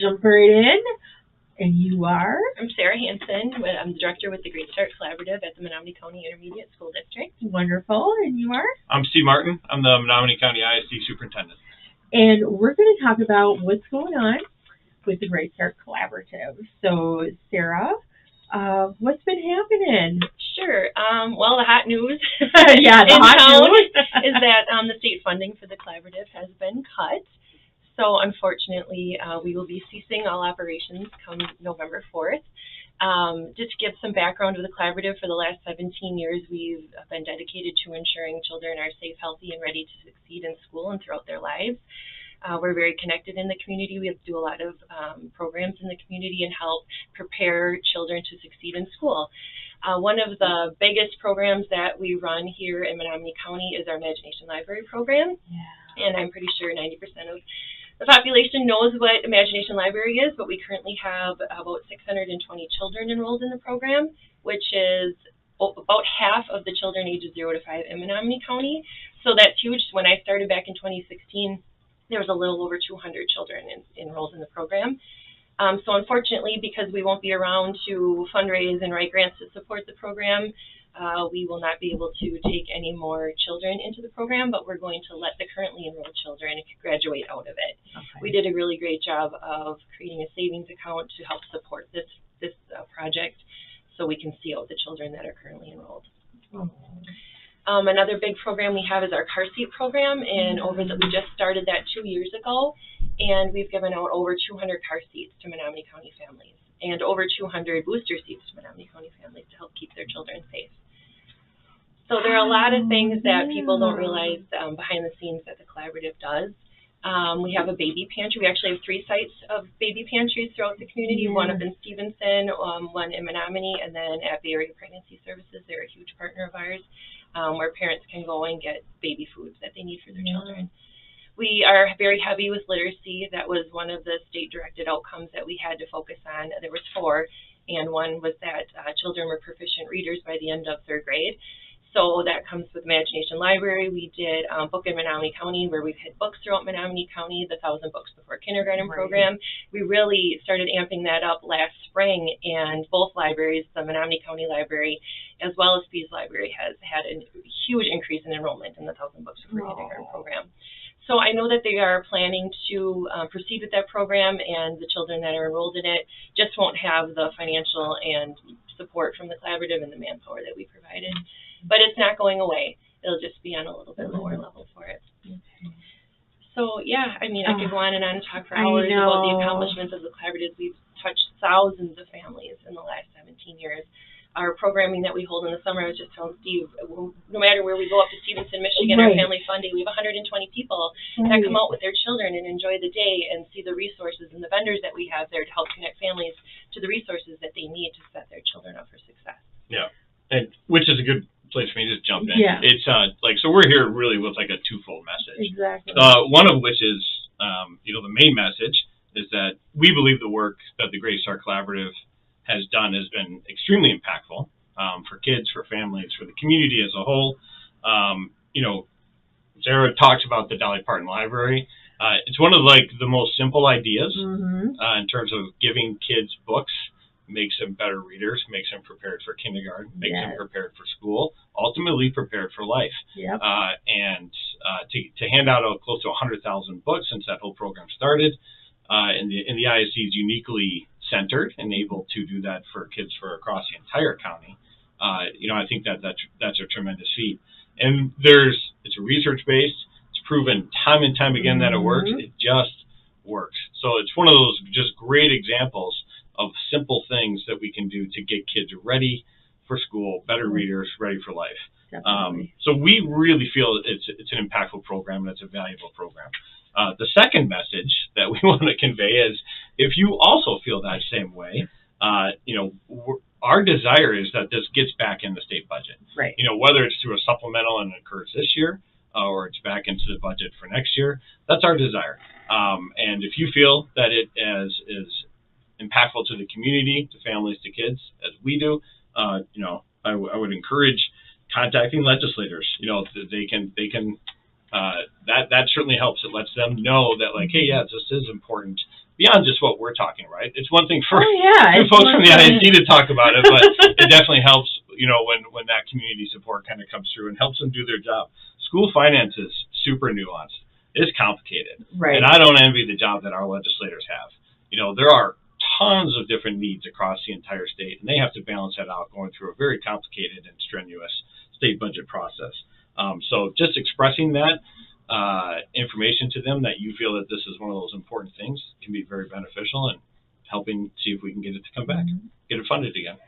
Jump right in. And you are? I'm Sarah Hansen. I'm the director with the Great Start Collaborative at the Menominee County Intermediate School District. Wonderful. And you are? I'm Steve Martin. I'm the Menominee County ISD Superintendent. And we're going to talk about what's going on with the Great Start Collaborative. So, Sarah, what's been happening? Sure. Well, the hot news yeah, the in hot town news is that the state funding for the collaborative has been cut. So unfortunately, we will be ceasing all operations come November 4th. Just to give some background of the collaborative, for the last 17 years, we've been dedicated to ensuring children are safe, healthy, and ready to succeed in school and throughout their lives. We're very connected in the community. We do a lot of programs in the community and help prepare children to succeed in school. One of the biggest programs that we run here in Menominee County is our Imagination Library program. Yeah. And I'm pretty sure 90% of the population knows what Imagination Library is, but we currently have about 620 children enrolled in the program, which is about half of the children ages 0 to 5 in Menominee County. So that's huge. When I started back in 2016, there was a little over 200 children enrolled in the program. So unfortunately, because we won't be around to fundraise and write grants to support the program, we will not be able to take any more children into the program, but we're going to let the currently enrolled children graduate out of it. Okay. We did a really great job of creating a savings account to help support this project, so we can see out the children that are currently enrolled. Oh. Another big program we have is our car seat program, and we just started that 2 years ago, and we've given out over 200 car seats to Menominee County families and over 200 booster seats to Menominee County families to help keep their children safe. So there are a lot of things that people don't realize behind the scenes that the collaborative does. We have a baby pantry. We actually have 3 sites of baby pantries throughout the community, one up in Stevenson, one in Menominee, and then at Bay Area Pregnancy Services. They're a huge partner of ours, where parents can go and get baby foods that they need for their children. We are very heavy with literacy. That was one of the state-directed outcomes that we had to focus on. There was 4, and one was that children were proficient readers by the end of 3rd grade. So that comes with Imagination Library. We did Book in Menominee County, where we've had books throughout Menominee County, the 1,000 Books Before Kindergarten program. We really started amping that up last spring, and both libraries, the Menominee County Library as well as Speed's Library, has had a huge increase in enrollment in the 1,000 Books Before Kindergarten program. So I know that they are planning to proceed with that program, and the children that are enrolled in it just won't have the financial and support from the collaborative and the manpower that we provided. But it's not going away. It'll just be on a little bit lower level for it. Okay. So yeah, I mean, I could go on and talk for hours about the accomplishments of the collaborative. We've touched thousands of families in the last 17 years. Our programming that we hold in the summer, I was just telling Steve, no matter where we go up to Stevenson, Michigan, our Family Fun Day, we have 120 people that come out with their children and enjoy the day and see the resources and the vendors that we have there to help connect families to the resources that they need to set their children up for success. Yeah, and which is a good place for me to just jump in. Yeah. It's so we're here really with like a twofold message. Exactly. One of which is, the main message is that we believe the work that the Great Start Collaborative has done has been extremely impactful for kids, for families, for the community as a whole. Sarah talks about the Dolly Parton Library. It's one of the most simple ideas in terms of giving kids books. Makes them better readers, makes them prepared for kindergarten, makes them prepared for school, ultimately prepared for life. Yep. To hand out close to 100,000 books since that whole program started, and the ISD is uniquely centered and able to do that for kids across the entire county. I think that's a tremendous feat. And it's research based. It's proven time and time again that it works. It just works. So it's one of those just great examples of simple things that we can do to get kids ready for school, better readers, ready for life. So we really feel it's an impactful program and it's a valuable program. The second message that we want to convey is, if you also feel that same way, our desire is that this gets back in the state budget. Right. Whether it's through a supplemental and it occurs this year, or it's back into the budget for next year, that's our desire. And if you feel that it is impactful to the community, to families, to kids, as we do, I would encourage contacting legislators. They can that certainly helps. It lets them know that, hey, yes, this is important beyond just what we're talking, right? It's one thing for two folks from the ISD to talk about it, but it definitely helps, when that community support kind of comes through and helps them do their job. School finance is super nuanced. It's complicated. Right. And I don't envy the job that our legislators have. There are tons of different needs across the entire state, and they have to balance that out going through a very complicated and strenuous state budget process. So just expressing that information to them, that you feel that this is one of those important things, can be very beneficial, and helping see if we can get it to come back, get it funded again.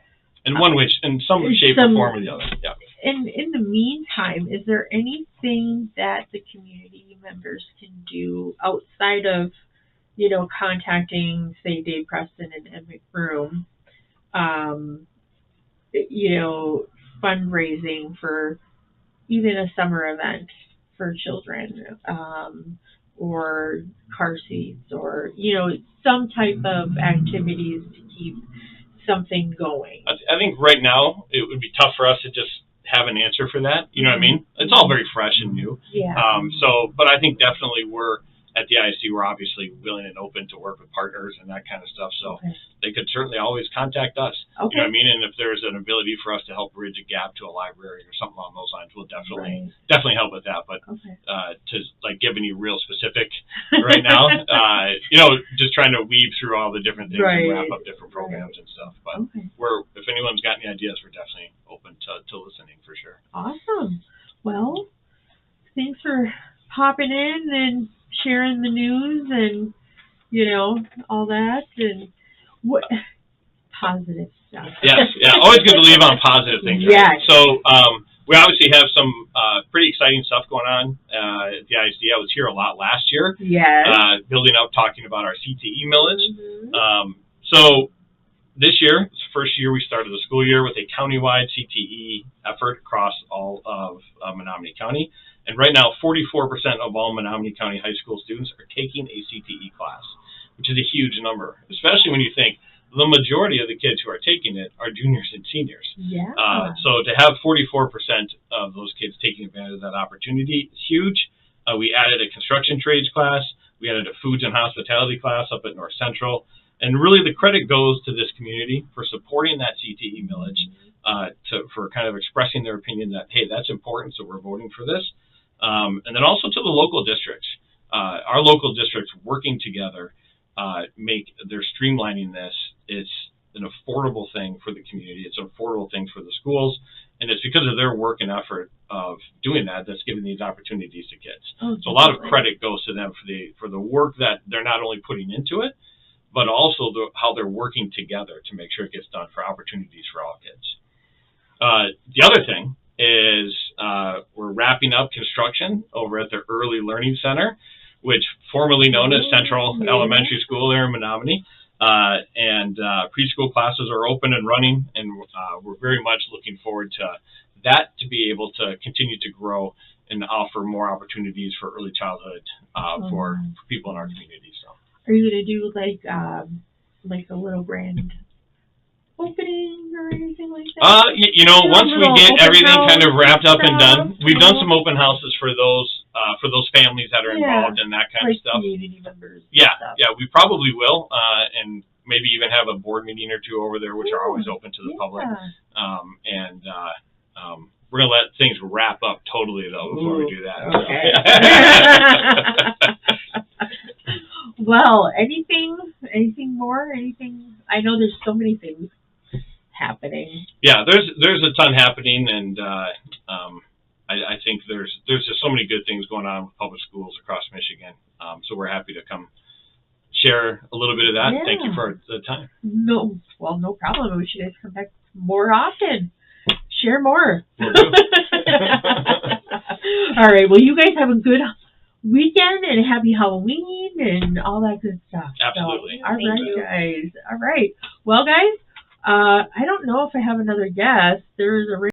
In one way, in some shape or form or the other. Yeah. And in the meantime, is there anything that the community members can do outside of, contacting, say, Dave Preston and Ed McBroom, fundraising for even a summer event for children, or car seats, or, some type of activities to keep something going? I think right now it would be tough for us to just have an answer for that. You know what I mean? It's all very fresh and new. Yeah. But I think definitely we're at the ISD, we're obviously willing and open to work with partners and that kind of stuff. So they could certainly always contact us. Okay. You know what I mean? And if there's an ability for us to help bridge a gap to a library or something along those lines, we'll definitely help with that. But to give any real specific right now, just trying to weave through all the different things and wrap up different programs and stuff. But if anyone's got any ideas, we're definitely open to listening for sure. Awesome. Well, thanks for popping in and sharing the news and all that, and what positive stuff. Yes, always good to leave on positive things. Right? Yes. So we obviously have some pretty exciting stuff going on at the ISD. I was here a lot last year. Yes. Building up, talking about our CTE millage. So this year, it's the first year we started the school year with a countywide CTE effort across all of Menominee County. And right now, 44% of all Menominee County high school students are taking a CTE class, which is a huge number, especially when you think the majority of the kids who are taking it are juniors and seniors. Yeah. So to have 44% of those kids taking advantage of that opportunity is huge. We added a construction trades class. We added a foods and hospitality class up at North Central. And really the credit goes to this community for supporting that CTE millage, for kind of expressing their opinion that, hey, that's important, so we're voting for this. And then also to the local districts. Our local districts working together, they're streamlining this. It's an affordable thing for the community. It's an affordable thing for the schools. And it's because of their work and effort of doing that that's giving these opportunities to kids. So a lot of credit goes to them for the work that they're not only putting into it, but also how they're working together to make sure it gets done for opportunities for all kids. The other thing is we're wrapping up construction over at the Early Learning Center, which formerly known as Central Elementary School there in Menominee. And preschool classes are open and running, and we're very much looking forward to that to be able to continue to grow and offer more opportunities for early childhood for people in our community. So, are you going to do like a little grand opening or anything like that? Once we get everything kind of wrapped up and done, we've done some open houses for those families that are involved in that kind of stuff. Community members. Yeah, we probably will, and maybe even have a board meeting or two over there, which are always open to the public. We're gonna let things wrap up totally though before we do that. Okay. Well, anything more? Anything? I know there's so many things happening. Yeah, there's a ton happening, and I think there's just so many good things going on with public schools across Michigan. So we're happy to come share a little bit of that. Yeah. Thank you for the time. No problem. We should guys come back more often. Share more. Will do. All right. Well, you guys have a good weekend and happy Halloween and all that good stuff. Absolutely. So, all right, guys. All right. Well, guys, I don't know if I have another guest. There's a